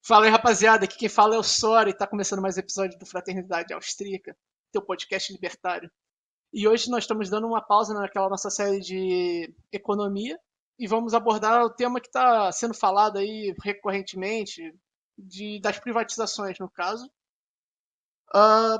Fala aí, rapaziada, aqui quem fala é o Sora e tá começando mais um episódio do Fraternidade Austríaca, teu podcast libertário. E hoje nós estamos dando uma pausa naquela nossa série de economia e vamos abordar o tema que está sendo falado aí recorrentemente, das privatizações, no caso. Ah,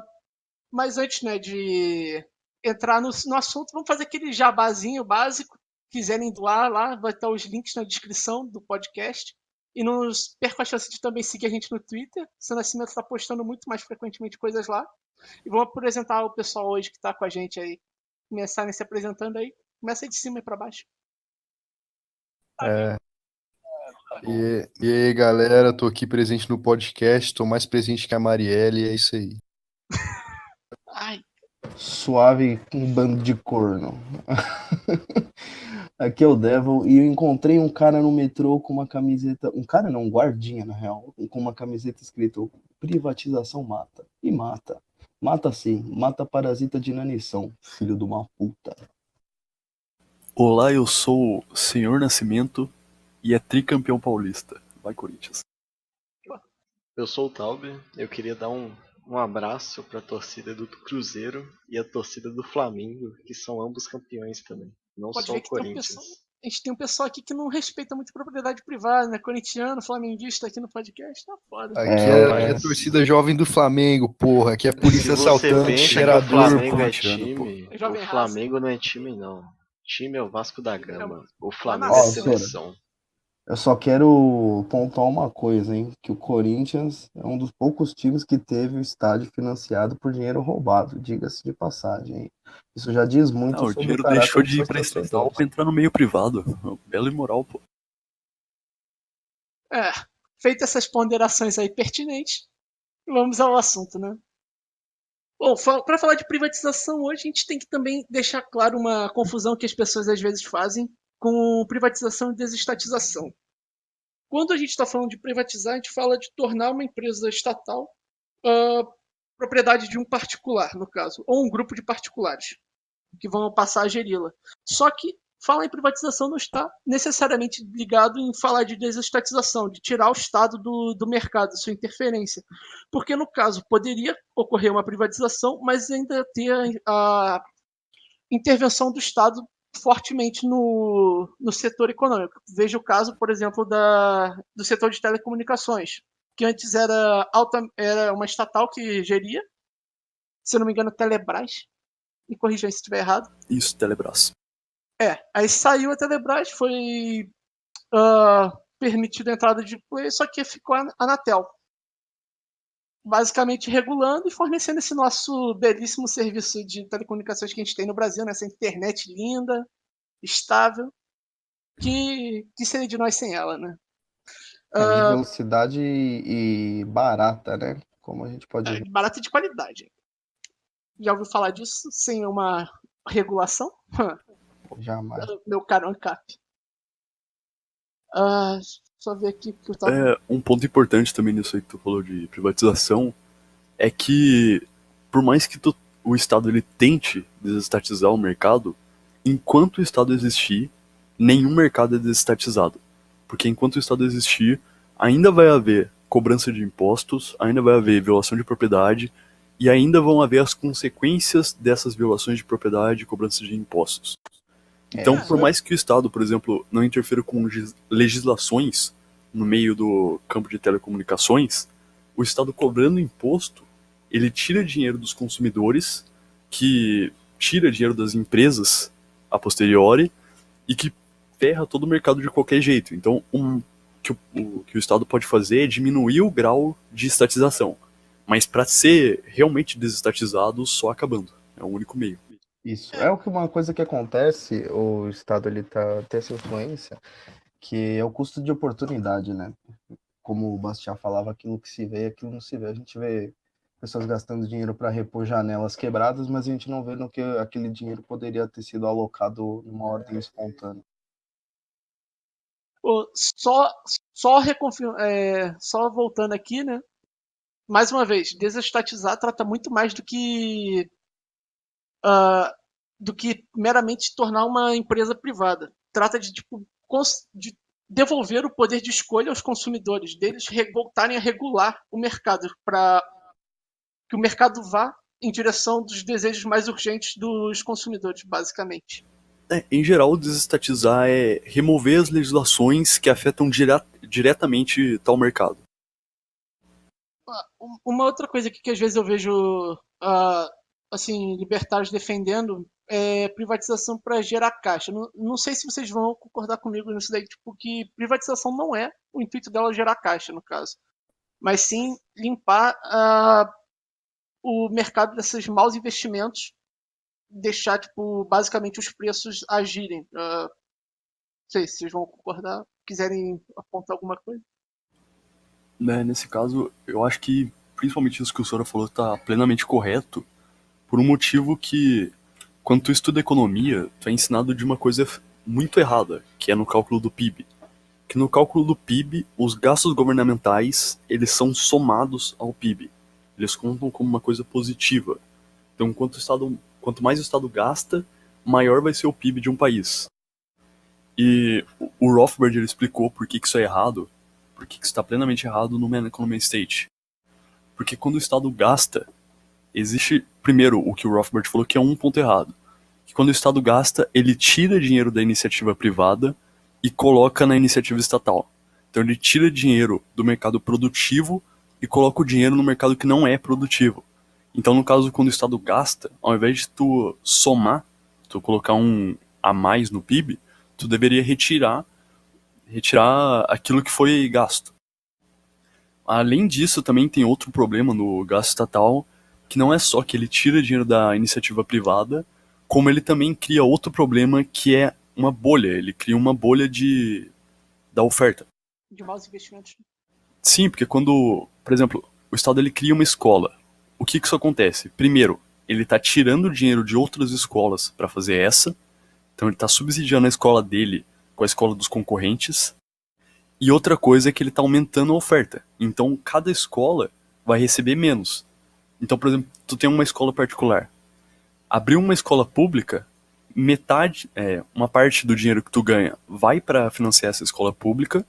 mas antes, né, de entrar no assunto, vamos fazer aquele jabazinho básico. Quiserem doar lá, vai estar os links na descrição do podcast. E não perca a chance de também seguir a gente no Twitter. Seu Nascimento está postando muito mais frequentemente coisas lá. E vamos apresentar o pessoal hoje que está com a gente aí. Começarem se apresentando aí. Começa aí de cima e para baixo. É, e aí, galera, tô aqui presente no podcast, tô mais presente que a Marielle, é isso aí. Ai, Suave um bando de corno. Aqui é o Devil e eu encontrei um cara no metrô com uma camiseta. Um cara não, um guardinha na real. Com uma camiseta escrito privatização mata. E mata. Mata sim. Mata parasita de inanição. Filho de uma puta. Olá, eu sou o Senhor Nascimento e é tricampeão paulista. Vai, Corinthians. Eu sou o Taube, eu queria dar um abraço para a torcida do Cruzeiro e a torcida do Flamengo, que são ambos campeões também, não pode só ver o que Corinthians. a gente tem um pessoal aqui que não respeita muito propriedade privada, né? Corintiano, flamenguista aqui no podcast, tá foda. Aqui é a torcida jovem do Flamengo, porra, aqui é polícia Se você assaltante, pensa que o cheirador, Flamengo é corintiano, time, pô. Jovem o Flamengo não é time não. Time é o Vasco da Gama, o Flamengo é nação. seleção. Eu só quero pontuar uma coisa, hein? Que o Corinthians é um dos poucos times que teve o estádio financiado por dinheiro roubado, diga-se de passagem, hein? Isso já diz muito Não, o sobre dinheiro o caráter deixou dos de ir seus pra estatal torcedores. pra entrar no meio privado. Belo e moral, pô. Feito essas ponderações aí pertinentes, vamos ao assunto, né? Bom, para falar de privatização hoje, a gente tem que também deixar claro uma confusão que as pessoas às vezes fazem com privatização e desestatização. Quando a gente está falando de privatizar, a gente fala de tornar uma empresa estatal propriedade de um particular, no caso, ou um grupo de particulares que vão passar a geri-la. Só que falar em privatização não está necessariamente ligado em falar de desestatização, de tirar o Estado do mercado, sua interferência. Porque, no caso, poderia ocorrer uma privatização, mas ainda ter a intervenção do Estado fortemente no setor econômico. Veja o caso, por exemplo, do setor de telecomunicações, que antes era uma estatal que geria, se eu não me engano, Telebrás. Me corrija aí se estiver errado. Isso, Telebrás. Aí saiu a Telebrás, foi permitido a entrada de play, só que ficou a Anatel. Basicamente regulando e fornecendo esse nosso belíssimo serviço de telecomunicações que a gente tem no Brasil, né? Essa internet linda, estável, que seria de nós sem ela, né? De velocidade e barata, né? Como a gente pode ver. Barata e de qualidade. Já ouviu falar disso sem uma regulação? Jamais. Meu caro ANCAP. Só ver aqui que eu tava... Um ponto importante também nisso aí que tu falou de privatização é que, por mais que o Estado ele tente desestatizar o mercado, enquanto o Estado existir, nenhum mercado é desestatizado. Porque enquanto o Estado existir, ainda vai haver cobrança de impostos, ainda vai haver violação de propriedade e ainda vão haver as consequências dessas violações de propriedade e cobrança de impostos. Então, por mais que o Estado, por exemplo, não interfira com legislações no meio do campo de telecomunicações, o Estado cobrando imposto, ele tira dinheiro dos consumidores, que tira dinheiro das empresas a posteriori e que ferra todo o mercado de qualquer jeito. Então, o que o Estado pode fazer é diminuir o grau de estatização. Mas para ser realmente desestatizado, só acabando. É o único meio. Isso. É uma coisa que acontece, o Estado ele tem essa influência, que é o custo de oportunidade, né? Como o Bastiat falava, aquilo que se vê, aquilo não se vê. A gente vê pessoas gastando dinheiro para repor janelas quebradas, mas a gente não vê no que aquele dinheiro poderia ter sido alocado numa ordem espontânea. Só voltando aqui, né? Mais uma vez, desestatizar trata muito mais do que meramente tornar uma empresa privada. Trata de devolver o poder de escolha aos consumidores, deles voltarem a regular o mercado, para que o mercado vá em direção dos desejos mais urgentes dos consumidores, basicamente. Em geral, desestatizar é remover as legislações que afetam diretamente tal mercado. Uma outra coisa que às vezes eu vejo assim, libertários defendendo é privatização para gerar caixa. Não sei se vocês vão concordar comigo nisso daí, tipo, que privatização não é o intuito dela gerar caixa, no caso, mas sim limpar o mercado desses maus investimentos, deixar, tipo, basicamente os preços agirem. Não sei se vocês vão concordar, quiserem apontar alguma coisa. Né, nesse caso, eu acho que principalmente isso que o Sora falou está plenamente correto, por um motivo que, quando tu estuda economia, tu é ensinado de uma coisa muito errada, que é no cálculo do PIB. Que no cálculo do PIB, os gastos governamentais, eles são somados ao PIB. Eles contam como uma coisa positiva. Então, quanto mais o Estado gasta, maior vai ser o PIB de um país. E o Rothbard ele explicou por que isso é errado, por que isso está plenamente errado no Man Economy State. Porque quando o Estado gasta, existe, primeiro, o que o Rothbard falou que é um ponto errado. Que quando o Estado gasta, ele tira dinheiro da iniciativa privada e coloca na iniciativa estatal. Então ele tira dinheiro do mercado produtivo e coloca o dinheiro no mercado que não é produtivo. Então, no caso, quando o Estado gasta, ao invés de tu somar, tu colocar um a mais no PIB, tu deveria retirar aquilo que foi gasto. Além disso, também tem outro problema no gasto estatal, que não é só que ele tira dinheiro da iniciativa privada, como ele também cria outro problema que é uma bolha. Ele cria uma bolha da oferta. De maus investimentos. Sim, porque quando, por exemplo, o Estado ele cria uma escola, o que isso acontece? Primeiro, ele está tirando dinheiro de outras escolas para fazer essa, então ele está subsidiando a escola dele com a escola dos concorrentes. E outra coisa é que ele está aumentando a oferta. Então, cada escola vai receber menos. Então, por exemplo, tu tem uma escola particular. Abrir uma escola pública, uma parte do dinheiro que tu ganha vai para financiar essa escola pública.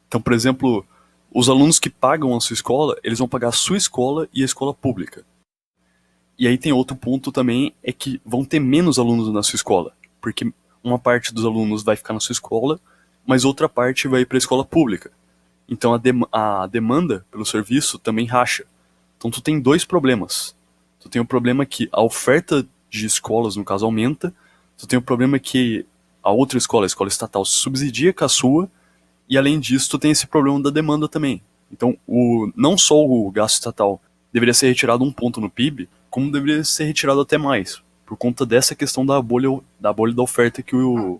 Então, por exemplo, os alunos que pagam a sua escola, eles vão pagar a sua escola e a escola pública. E aí tem outro ponto também, é que vão ter menos alunos na sua escola. Porque uma parte dos alunos vai ficar na sua escola, mas outra parte vai para a escola pública. Então a demanda pelo serviço também racha. Então tu tem dois problemas. Tu tem o problema que a oferta de escolas, no caso, aumenta. Tu tem o problema que a outra escola, a escola estatal, subsidia com a sua. E além disso, tu tem esse problema da demanda também. Então não só o gasto estatal deveria ser retirado um ponto no PIB, como deveria ser retirado até mais. Por conta dessa questão da bolha da oferta que o...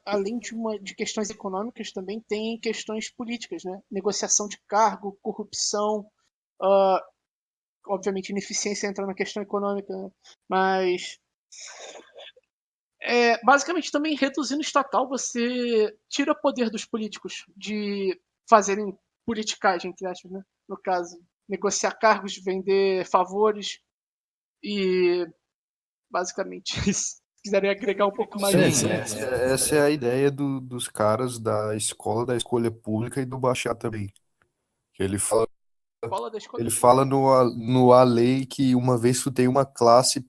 Além de questões econômicas, também tem questões políticas, né? Negociação de cargo, corrupção, obviamente ineficiência entra na questão econômica, né? Mas basicamente também reduzindo o estatal, você tira poder dos políticos de fazerem politicagem, entre aspas, né? No caso, negociar cargos, vender favores e basicamente isso. Quiserem agregar um pouco mais Sim, essa é a ideia dos caras da escolha pública e do Bashar também. Que ele fala escola da escolha. Ele fala no A Lei que uma vez tu tem uma classe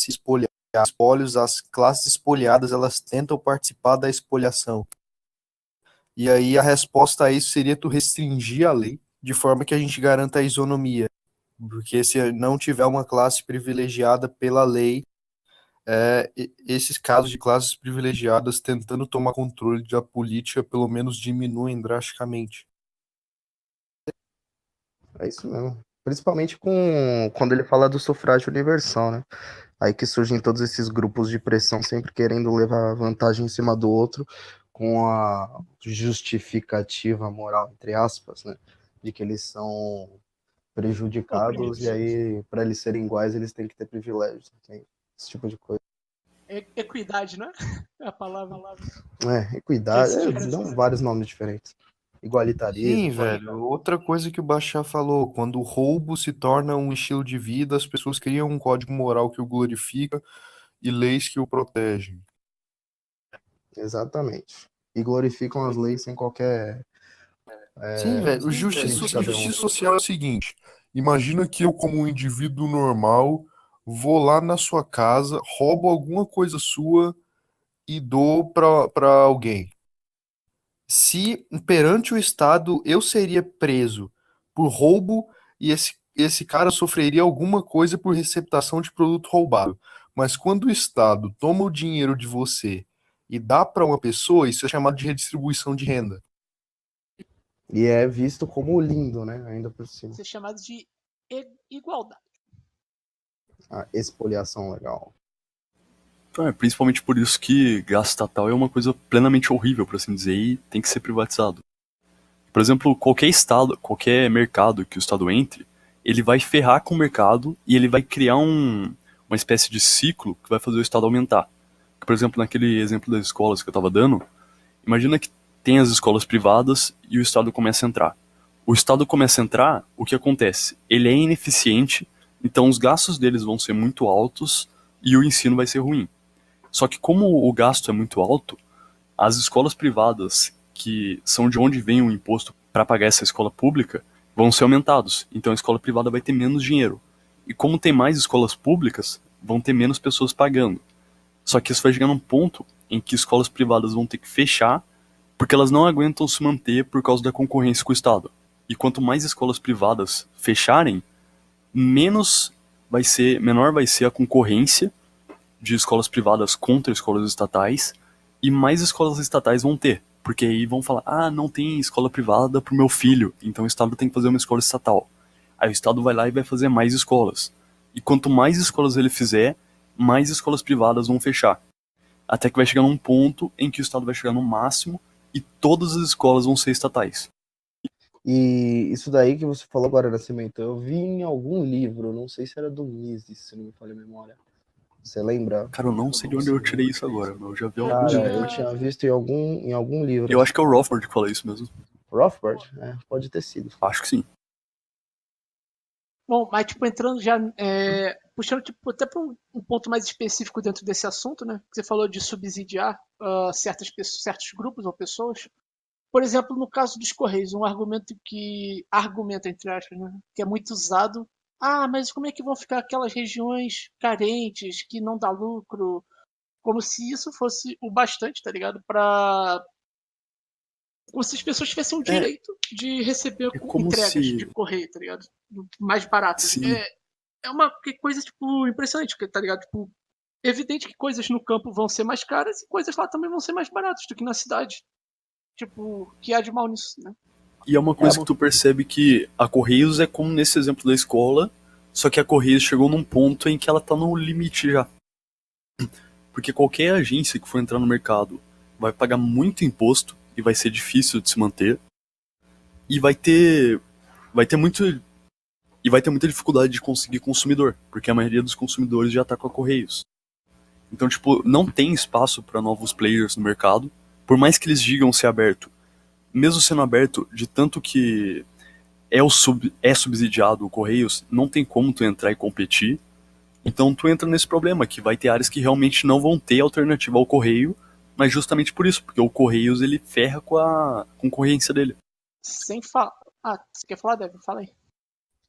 espolhada, espólios, as classes espolhadas elas tentam participar da espoliação. E aí a resposta a isso seria tu restringir a lei de forma que a gente garanta a isonomia. Porque se não tiver uma classe privilegiada pela lei, esses casos de classes privilegiadas tentando tomar controle da política pelo menos diminuem drasticamente. É isso mesmo. Principalmente quando ele fala do sufrágio universal, né? Aí que surgem todos esses grupos de pressão sempre querendo levar vantagem em cima do outro com a justificativa moral, entre aspas, né? De que eles são prejudicados e aí, para eles serem iguais, eles têm que ter privilégios. Tem esse tipo de coisa. Equidade, né? É a palavra. Equidade, dão vários nomes diferentes. Igualitarismo. Sim, velho. Outra coisa que o Bashar falou, quando o roubo se torna um estilo de vida, as pessoas criam um código moral que o glorifica e leis que o protegem. Exatamente. e glorificam as leis sem qualquer Sim, velho. crítica dela. Justiça social é o seguinte: imagina que eu, como um indivíduo normal, vou lá na sua casa, roubo alguma coisa sua e dou pra alguém. Se perante o Estado eu seria preso por roubo e esse cara sofreria alguma coisa por receptação de produto roubado. Mas quando o Estado toma o dinheiro de você e dá para uma pessoa, isso é chamado de redistribuição de renda. E é visto como lindo, né? Ainda por cima. Ser chamado de igualdade. A expoliação legal. Então, é principalmente por isso que gasto estatal é uma coisa plenamente horrível, por assim dizer, e tem que ser privatizado. Por exemplo, qualquer estado, qualquer mercado que o Estado entre, ele vai ferrar com o mercado e ele vai criar uma espécie de ciclo que vai fazer o Estado aumentar. Por exemplo, naquele exemplo das escolas que eu estava dando, imagina que tem as escolas privadas e o Estado começa a entrar. O Estado começa a entrar, o que acontece? Ele é ineficiente, então os gastos deles vão ser muito altos e o ensino vai ser ruim. Só que como o gasto é muito alto, as escolas privadas, que são de onde vem o imposto para pagar essa escola pública, vão ser aumentados. Então a escola privada vai ter menos dinheiro. E como tem mais escolas públicas, vão ter menos pessoas pagando. Só que isso vai chegar num ponto em que escolas privadas vão ter que fechar, porque elas não aguentam se manter por causa da concorrência com o Estado. E quanto mais escolas privadas fecharem, menor vai ser a concorrência de escolas privadas contra escolas estatais, e mais escolas estatais vão ter, porque aí vão falar, não tem escola privada pro meu filho, então o Estado tem que fazer uma escola estatal. Aí o Estado vai lá e vai fazer mais escolas. E quanto mais escolas ele fizer, mais escolas privadas vão fechar. Até que vai chegar num ponto em que o Estado vai chegar no máximo e todas as escolas vão ser estatais. E isso daí que você falou agora, Nascimento, eu vi em algum livro, não sei se era do Mises, se não me falha a memória. Você lembra? Cara, eu não sei de onde eu tirei isso agora, mas eu já vi algum Cara, livro. eu tinha visto em algum livro. Eu acho que é o Rothbard que fala isso mesmo. Rothbard? É, pode ter sido. Acho que sim. Bom, mas tipo, entrando já, puxando tipo, até para um ponto mais específico dentro desse assunto, né? Que você falou de subsidiar certos grupos ou pessoas. Por exemplo, no caso dos Correios, um argumento, entre aspas, né? Que é muito usado. Mas como é que vão ficar aquelas regiões carentes, que não dá lucro? Como se isso fosse o bastante, tá ligado? Como se as pessoas tivessem o direito de receber entregas de correio, tá ligado? Mais baratas. Sim. É uma coisa, tipo, impressionante, tá ligado? Tipo, evidente que coisas no campo vão ser mais caras e coisas lá também vão ser mais baratas do que na cidade. Tipo, que há de mal nisso, né? E é uma coisa que tu percebe que a Correios é como nesse exemplo da escola, só que a Correios chegou num ponto em que ela tá no limite já. Porque qualquer agência que for entrar no mercado vai pagar muito imposto e vai ser difícil de se manter. E vai ter muita dificuldade de conseguir consumidor, porque a maioria dos consumidores já tá com a Correios. Então, tipo, não tem espaço para novos players no mercado, por mais que eles digam ser aberto. Mesmo sendo aberto, de tanto que é subsidiado o Correios, não tem como tu entrar e competir. Então tu entra nesse problema, que vai ter áreas que realmente não vão ter alternativa ao Correio, mas justamente por isso, porque o Correios ele ferra com a concorrência dele. Sem falar. Você quer falar, Débora? Fala aí.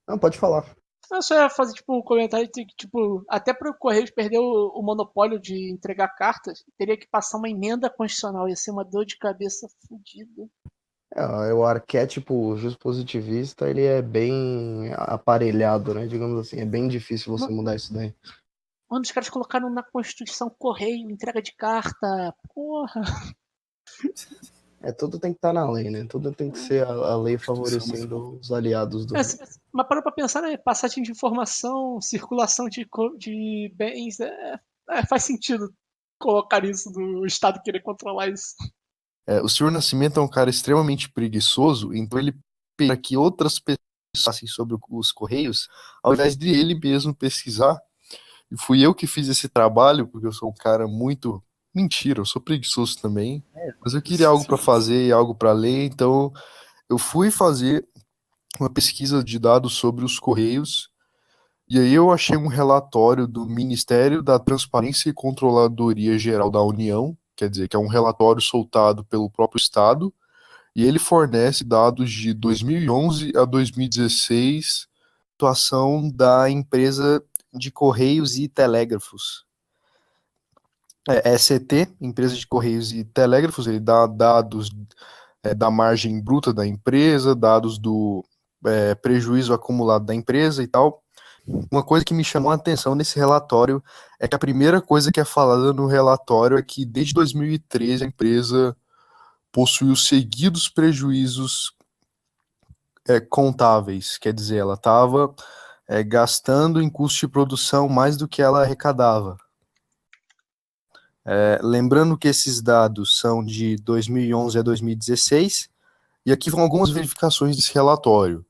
Não, pode falar. Eu só ia fazer tipo, um comentário de que, tipo, até para o Correios perder o monopólio de entregar cartas, teria que passar uma emenda constitucional. Ia ser uma dor de cabeça fodida. O arquétipo positivista, ele é bem aparelhado, né? Digamos assim, é bem difícil você mudar isso daí. Mano, os caras colocaram na Constituição correio, entrega de carta. Porra. Tudo tem que estar na lei, né? Tudo tem que ser a lei favorecendo os aliados do... Mas para pra pensar, né? Passagem de informação, circulação de bens, faz sentido colocar isso do Estado querer controlar isso. O senhor Nascimento é um cara extremamente preguiçoso, então ele pede que outras pessoas passem sobre os Correios, ao invés de ele mesmo pesquisar. E fui eu que fiz esse trabalho, porque eu sou um cara muito... Mentira, eu sou preguiçoso também, mas eu queria algo para fazer e algo para ler, então eu fui fazer uma pesquisa de dados sobre os Correios, e aí eu achei um relatório do Ministério da Transparência e Controladoria Geral da União, quer dizer, que é um relatório soltado pelo próprio Estado, e ele fornece dados de 2011 a 2016, situação da empresa de Correios e Telégrafos. ECT, Empresa de Correios e Telégrafos, ele dá dados da margem bruta da empresa, dados do prejuízo acumulado da empresa e tal. Uma coisa que me chamou a atenção nesse relatório é que a primeira coisa que é falada no relatório é que desde 2013 a empresa possuiu seguidos prejuízos contáveis, quer dizer, ela estava gastando em custo de produção mais do que ela arrecadava. Lembrando que esses dados são de 2011 a 2016, e aqui vão algumas verificações desse relatório.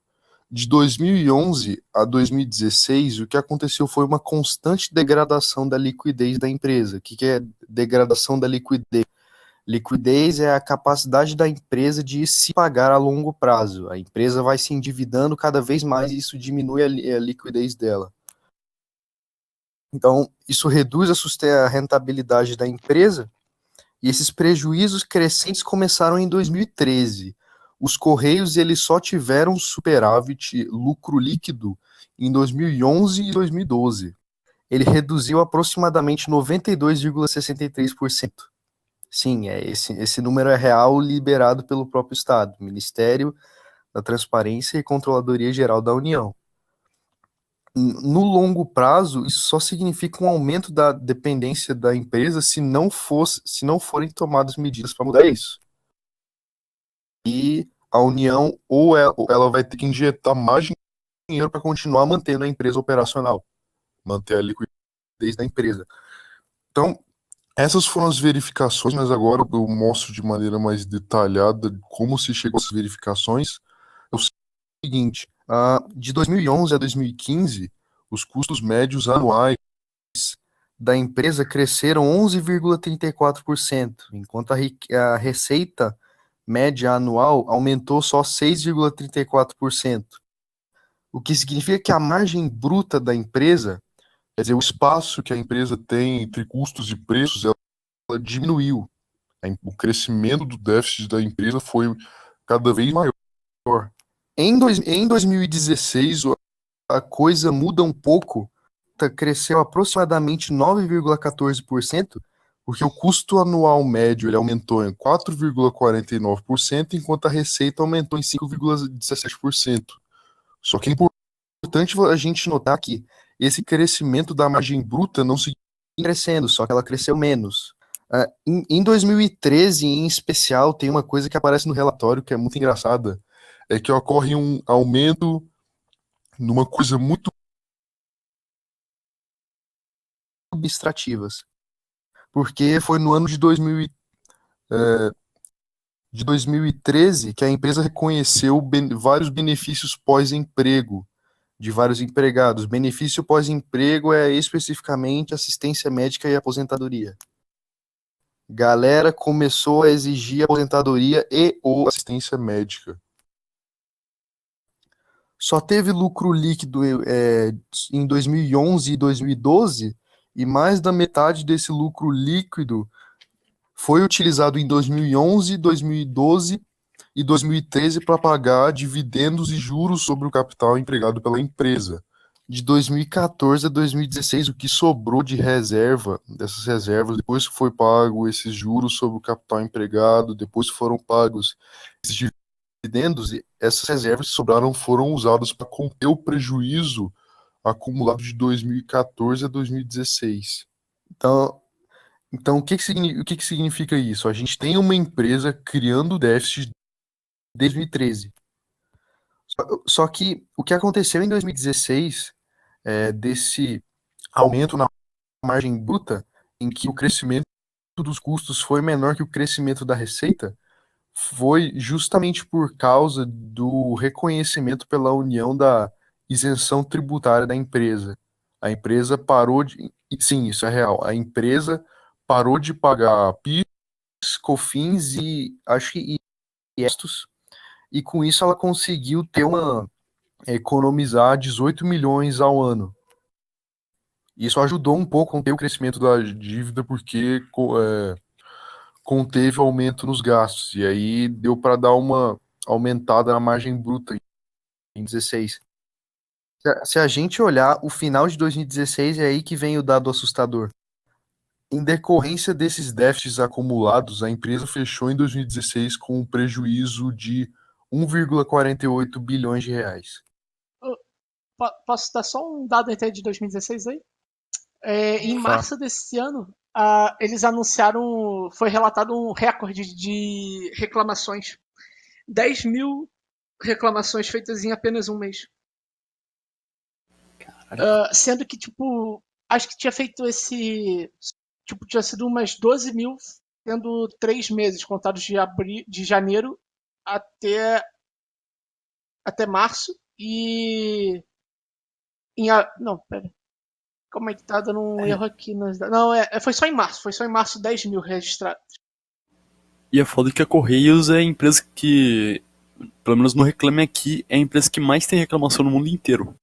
De 2011 a 2016, o que aconteceu foi uma constante degradação da liquidez da empresa. O que é degradação da liquidez? Liquidez é a capacidade da empresa de se pagar a longo prazo. A empresa vai se endividando cada vez mais e isso diminui a liquidez dela. Então, isso reduz a rentabilidade da empresa e esses prejuízos crescentes começaram em 2013. Os Correios eles só tiveram superávit, lucro líquido, em 2011 e 2012. Ele reduziu aproximadamente 92,63%. Sim, esse número é real, liberado pelo próprio Estado, Ministério da Transparência e Controladoria Geral da União. No longo prazo, isso só significa um aumento da dependência da empresa se não forem tomadas medidas para mudar isso. E a União ou ela vai ter que injetar mais dinheiro para continuar mantendo a empresa operacional, manter a liquidez da empresa. Então, essas foram as verificações, mas agora eu mostro de maneira mais detalhada como se chegou a essas verificações. É o seguinte, de 2011 a 2015, os custos médios anuais da empresa cresceram 11,34%, enquanto a receita média anual aumentou só 6,34%. O que significa que a margem bruta da empresa, quer dizer, o espaço que a empresa tem entre custos e preços, ela diminuiu. O crescimento do déficit da empresa foi cada vez maior. Em 2016, a coisa muda um pouco, cresceu aproximadamente 9,14%, porque o custo anual médio ele aumentou em 4,49%, enquanto a receita aumentou em 5,17%. Só que é importante a gente notar que esse crescimento da margem bruta não seguiu crescendo, só que ela cresceu menos. Em 2013, em especial, tem uma coisa que aparece no relatório que é muito engraçada, é que ocorre um aumento numa coisa muito subtrativas, porque foi no ano de 2013 que a empresa reconheceu vários benefícios pós-emprego de vários empregados. Benefício pós-emprego é especificamente assistência médica e aposentadoria. Galera começou a exigir aposentadoria e ou assistência médica. Só teve lucro líquido em 2011 e 2012, e mais da metade desse lucro líquido foi utilizado em 2011, 2012 e 2013 para pagar dividendos e juros sobre o capital empregado pela empresa. De 2014 a 2016, o que sobrou de reserva, dessas reservas, depois que foi pago esses juros sobre o capital empregado, depois que foram pagos esses dividendos, essas reservas que sobraram foram usadas para conter o prejuízo acumulado de 2014 a 2016. Então o que significa isso? A gente tem uma empresa criando déficit desde 2013. Só que o que aconteceu em 2016, desse aumento na margem bruta, em que o crescimento dos custos foi menor que o crescimento da receita, foi justamente por causa do reconhecimento pela União da isenção tributária da empresa. A empresa parou de... Sim, isso é real. A empresa parou de pagar PIS, COFINS e acho que impostos, e com isso ela conseguiu economizar 18 milhões ao ano. Isso ajudou um pouco a ter o crescimento da dívida, porque conteve o aumento nos gastos, e aí deu para dar uma aumentada na margem bruta em 16. Se a gente olhar o final de 2016, é aí que vem o dado assustador. Em decorrência desses déficits acumulados, a empresa fechou em 2016 com um prejuízo de 1,48 bilhões de reais. Posso dar só um dado até de 2016 aí? Em Fala. março desse ano, eles anunciaram, foi relatado um recorde de reclamações. 10 mil reclamações feitas em apenas um mês. Sendo que, tipo, acho que tinha feito esse. Tipo, tinha sido umas 12 mil, tendo 3 meses contados de janeiro até março. E. Não, pera. Como é que tá dando um erro aqui? Não, foi só em março. Foi só em março 10 mil registrados. E é foda que a Correios é a empresa que, pelo menos no Reclame Aqui, é a empresa que mais tem reclamação no mundo inteiro.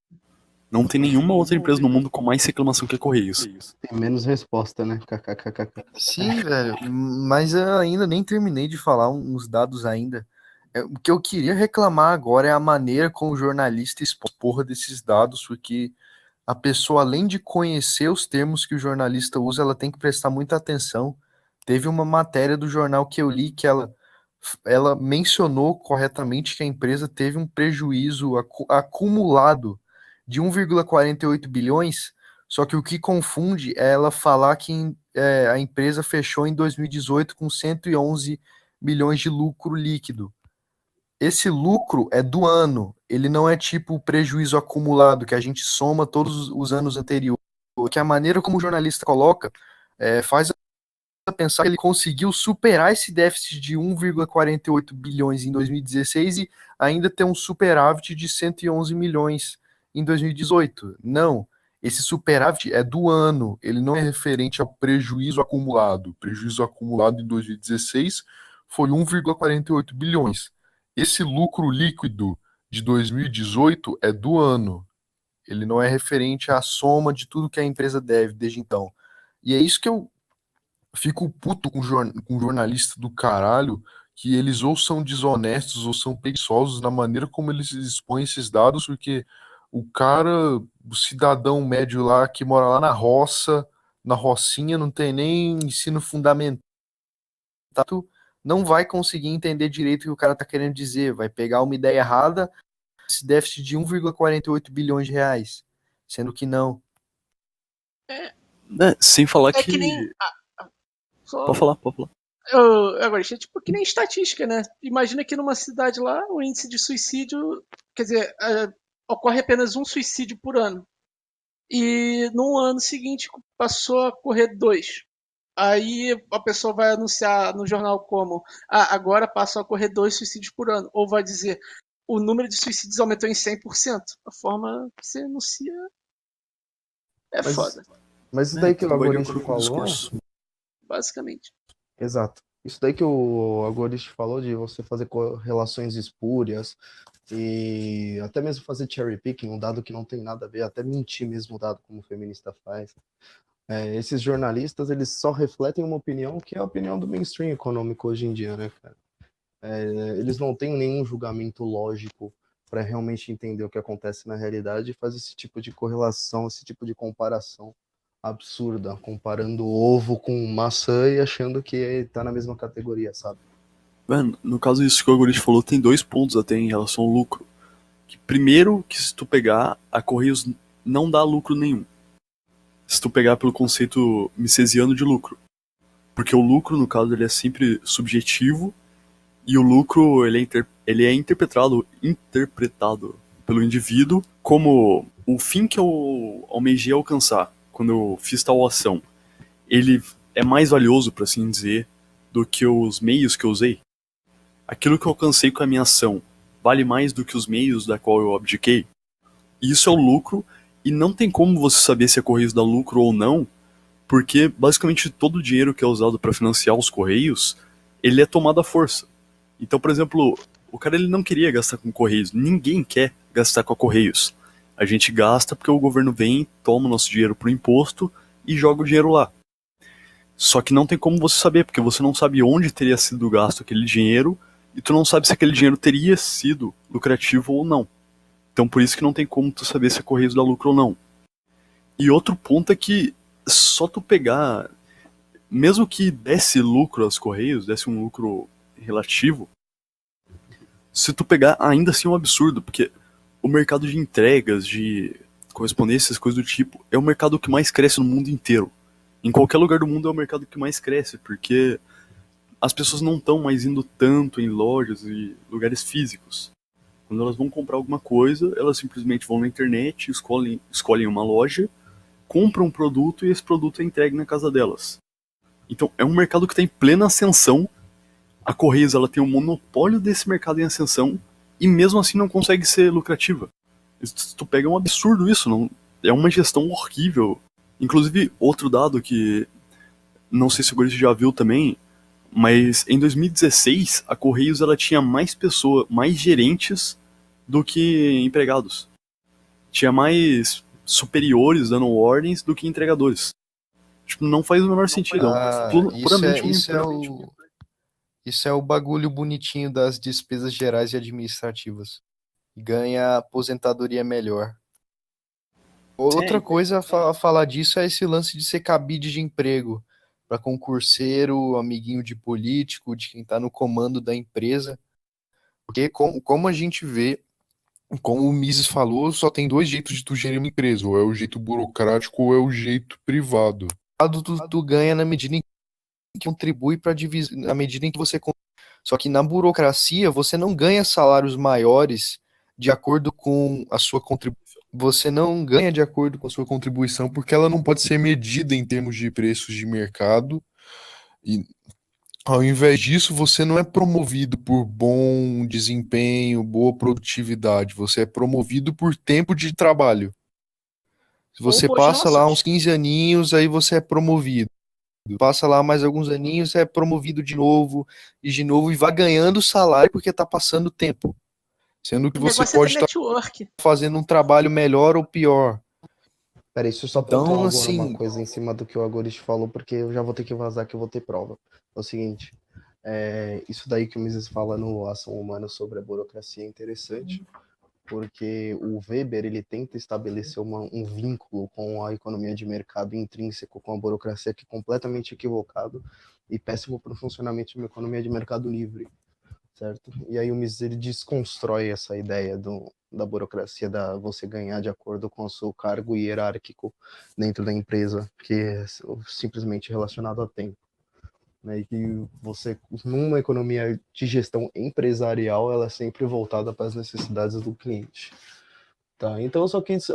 Não tem nenhuma outra empresa no mundo com mais reclamação que a Correios. Tem menos resposta, né? KKKK. Sim, velho, mas eu ainda nem terminei de falar uns dados ainda. O que eu queria reclamar agora é a maneira como o jornalista expõe a porra desses dados, porque a pessoa, além de conhecer os termos que o jornalista usa, ela tem que prestar muita atenção. Teve uma matéria do jornal que eu li que ela mencionou corretamente que a empresa teve um prejuízo acumulado de 1,48 bilhões, só que o que confunde é ela falar que a empresa fechou em 2018 com 111 milhões de lucro líquido. Esse lucro é do ano, ele não é tipo o prejuízo acumulado, que a gente soma todos os anos anteriores. Que a maneira como o jornalista coloca faz pensar que ele conseguiu superar esse déficit de 1,48 bilhões em 2016 e ainda ter um superávit de 111 milhões em 2018. Não, esse superávit é do ano, ele não é referente ao prejuízo acumulado. O prejuízo acumulado em 2016 foi 1,48 bilhões. Esse lucro líquido de 2018 é do ano. Ele não é referente à soma de tudo que a empresa deve desde então. E é isso que eu fico puto com jornalista do caralho, que eles ou são desonestos ou são preguiçosos na maneira como eles expõem esses dados, porque o cara, o cidadão médio lá que mora lá na roça, na rocinha, não tem nem ensino fundamental, não vai conseguir entender direito o que o cara tá querendo dizer, vai pegar uma ideia errada, esse déficit de 1,48 bilhões de reais, sendo que não. Sem falar É que nem. Pode falar, pode falar. Agora, isso é tipo que nem estatística, né? Imagina que numa cidade lá, o índice de suicídio, quer dizer, ocorre apenas um suicídio por ano. E no ano seguinte passou a ocorrer 2. Aí a pessoa vai anunciar no jornal como agora passam a ocorrer 2 suicídios por ano. Ou vai dizer o número de suicídios aumentou em 100%. A forma que você anuncia é foda, Mas isso daí que o Tudo vai de Agorist acordo com o falou. discurso. basicamente. Exato. Isso daí que o Agorist falou de você fazer correlações espúrias e até mesmo fazer cherry picking, um dado que não tem nada a ver, até mentir mesmo o dado como o feminista faz. Esses jornalistas, eles só refletem uma opinião que é a opinião do mainstream econômico hoje em dia, né, cara? Eles não têm nenhum julgamento lógico para realmente entender o que acontece na realidade e fazer esse tipo de correlação, esse tipo de comparação absurda, comparando ovo com maçã e achando que tá na mesma categoria, sabe? Mano, no caso disso que o Algoritmo falou, tem 2 pontos até em relação ao lucro. Que primeiro, que se tu pegar, a Correios não dá lucro nenhum. Se tu pegar pelo conceito misesiano de lucro. Porque o lucro, no caso, ele é sempre subjetivo e o lucro ele é interpretado pelo indivíduo como o fim que eu almejei alcançar quando eu fiz tal ação. Ele é mais valioso, por assim dizer, do que os meios que eu usei. Aquilo que eu alcancei com a minha ação vale mais do que os meios da qual eu abdiquei. E isso é o lucro, e não tem como você saber se a Correios dá lucro ou não, porque basicamente todo o dinheiro que é usado para financiar os Correios, ele é tomado à força. Então, por exemplo, o cara ele não queria gastar com Correios, ninguém quer gastar com a Correios. A gente gasta porque o governo vem, toma o nosso dinheiro pro imposto e joga o dinheiro lá. Só que não tem como você saber, porque você não sabe onde teria sido gasto aquele dinheiro e tu não sabe se aquele dinheiro teria sido lucrativo ou não. Então por isso que não tem como tu saber se a Correios dá lucro ou não. E outro ponto é que só tu pegar, mesmo que desse lucro aos Correios, desse um lucro relativo, se tu pegar, ainda assim é um absurdo, porque o mercado de entregas, de correspondências, coisas do tipo, é o mercado que mais cresce no mundo inteiro. Em qualquer lugar do mundo é o mercado que mais cresce, porque as pessoas não estão mais indo tanto em lojas e lugares físicos. Quando elas vão comprar alguma coisa, elas simplesmente vão na internet, escolhem uma loja, compram um produto e esse produto é entregue na casa delas. Então é um mercado que está em plena ascensão. A Correios ela tem um monopólio desse mercado em ascensão e mesmo assim não consegue ser lucrativa. Se tu pega, é um absurdo isso, não, é uma gestão horrível. Inclusive, outro dado que não sei se o Gurish já viu também, mas em 2016 a Correios ela tinha mais pessoas, mais gerentes do que empregados. Tinha mais superiores dando ordens do que entregadores. Tipo, não faz o menor sentido. Ah, Puramente um isso é o bagulho bonitinho das despesas gerais e administrativas. Ganha aposentadoria melhor. Outra coisa a falar disso é esse lance de ser cabide de emprego para concurseiro, amiguinho de político, de quem está no comando da empresa. Porque como a gente vê, como o Mises falou, só tem dois jeitos de tu gerir uma empresa, ou é o jeito burocrático ou é o jeito privado. Tu ganha na medida em que contribui para divisão, na medida em que você. Só que na burocracia você não ganha salários maiores de acordo com a sua contribuição. Você não ganha de acordo com a sua contribuição porque ela não pode ser medida em termos de preços de mercado. E ao invés disso, você não é promovido por bom desempenho, boa produtividade. Você é promovido por tempo de trabalho. Se você boas passa lá relações. uns 15 aninhos, aí você é promovido. Passa lá mais alguns aninhos, é promovido de novo, e vai ganhando salário porque tá passando tempo. Sendo que O você negócio é ter pode estar network. fazendo um trabalho melhor ou pior. Peraí, deixa eu só Então, pontuar agora assim, uma coisa em cima do que o Agorist falou, porque eu já vou ter que vazar que eu vou ter prova. É o seguinte, isso daí que o Mises fala no Ação Humana sobre a burocracia é interessante, porque o Weber ele tenta estabelecer um vínculo com a economia de mercado intrínseco com a burocracia que é completamente equivocado e péssimo para o funcionamento de uma economia de mercado livre, certo? E aí o Mises ele desconstrói essa ideia da burocracia, da você ganhar de acordo com o seu cargo hierárquico dentro da empresa, que é simplesmente relacionado a tempo. Né, e que você, numa economia de gestão empresarial, ela é sempre voltada para as necessidades do cliente. Tá, então eu só quis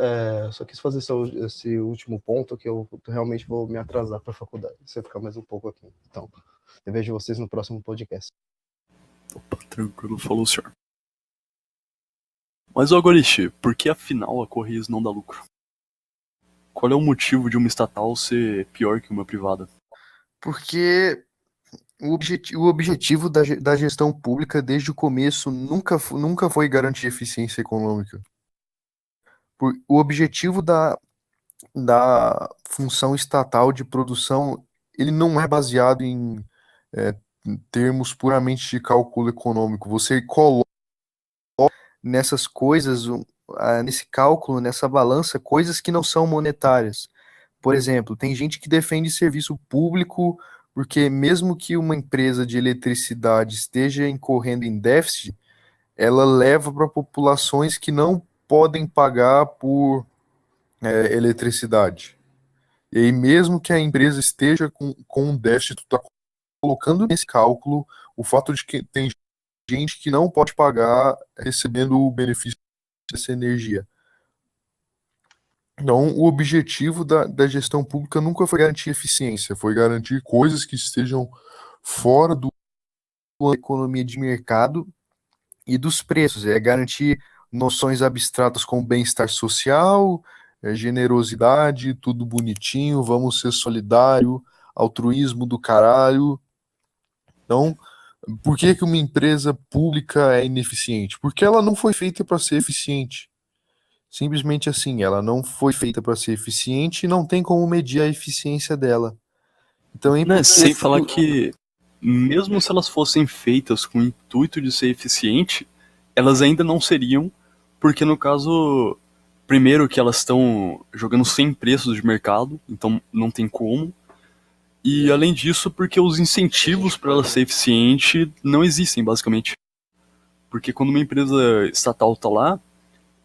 fazer esse último ponto, que eu realmente vou me atrasar para a faculdade, se eu ficar mais um pouco aqui. Então, eu vejo vocês no próximo podcast. Opa, tranquilo, falou o senhor. Mas, Gorishi, por que afinal a Correios não dá lucro? Qual é o motivo de uma estatal ser pior que uma privada? porque o objetivo da gestão pública desde o começo nunca foi garantir eficiência econômica. O objetivo da função estatal de produção, ele não é baseado em termos puramente de cálculo econômico. Você coloca nessas coisas, nesse cálculo, nessa balança, coisas que não são monetárias. Por exemplo, tem gente que defende serviço público porque mesmo que uma empresa de eletricidade esteja incorrendo em déficit, ela leva para populações que não podem pagar por eletricidade. E aí, mesmo que a empresa esteja com um déficit, tu está colocando nesse cálculo o fato de que tem gente que não pode pagar recebendo o benefício dessa energia. Então, o objetivo da gestão pública nunca foi garantir eficiência, foi garantir coisas que estejam fora da economia de mercado e dos preços. É garantir noções abstratas como bem-estar social, generosidade, tudo bonitinho, vamos ser solidário, altruísmo do caralho. Então, por que uma empresa pública é ineficiente? Porque ela não foi feita para ser eficiente. Simplesmente assim, ela não foi feita para ser eficiente e não tem como medir a eficiência dela. Então é Né, sem importante. falar que, mesmo se elas fossem feitas com o intuito de ser eficiente, elas ainda não seriam, porque no caso, primeiro que elas estão jogando sem preços de mercado, então não tem como. E além disso, porque os incentivos para ela ser eficiente não existem, basicamente. Porque quando uma empresa estatal está lá,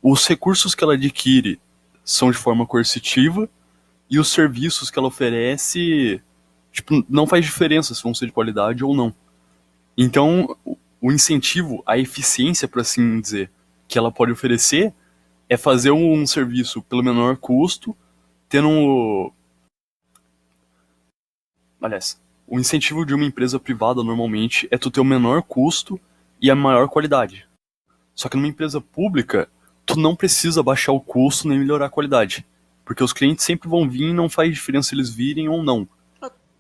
os recursos que ela adquire são de forma coercitiva e os serviços que ela oferece, tipo, não faz diferença se vão ser de qualidade ou não. Então, o incentivo, a eficiência, por assim dizer, que ela pode oferecer é fazer um serviço pelo menor custo, tendo. Aliás, o incentivo de uma empresa privada normalmente é tu ter o menor custo e a maior qualidade. Só que numa empresa pública, tu não precisa baixar o custo nem melhorar a qualidade. Porque os clientes sempre vão vir e não faz diferença se eles virem ou não.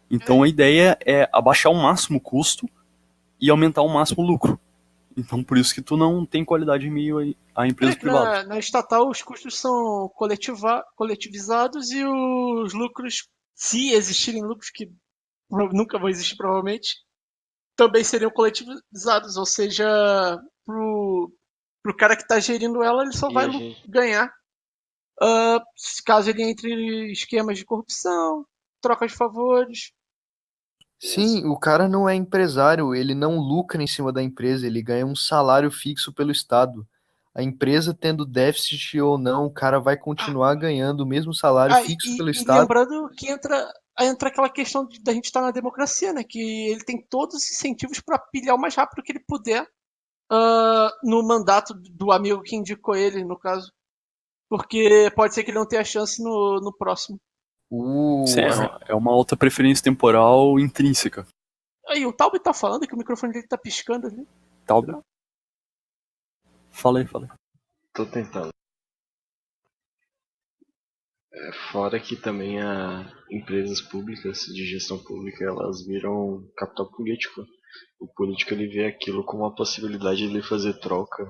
Então a ideia é abaixar ao máximo o custo e aumentar ao máximo o lucro. Então por isso que tu não tem qualidade em meio a empresas privadas. Na estatal os custos são coletivizados e os lucros, se existirem lucros, que nunca vão existir provavelmente, também seriam coletivizados, ou seja, pro cara que está gerindo ela, ele só E vai a gente, ganhar caso ele entre em esquemas de corrupção, troca de favores. Sim, o cara não é empresário, ele não lucra em cima da empresa, ele ganha um salário fixo pelo Estado. A empresa tendo déficit ou não, o cara vai continuar ganhando o mesmo salário fixo pelo E Estado. lembrando que entra aquela questão da gente estar na democracia, né? Que ele tem todos os incentivos para pilhar o mais rápido que ele puder no mandato do amigo que indicou ele, no caso. Porque pode ser que ele não tenha chance no próximo. Sim, O, é uma alta preferência temporal intrínseca. Aí, o Talbot tá falando que o microfone dele tá piscando ali. Tal. Fala aí. tô tentando. Fora que também empresas públicas de gestão pública elas viram capital político. O político ele vê aquilo como uma possibilidade de ele fazer troca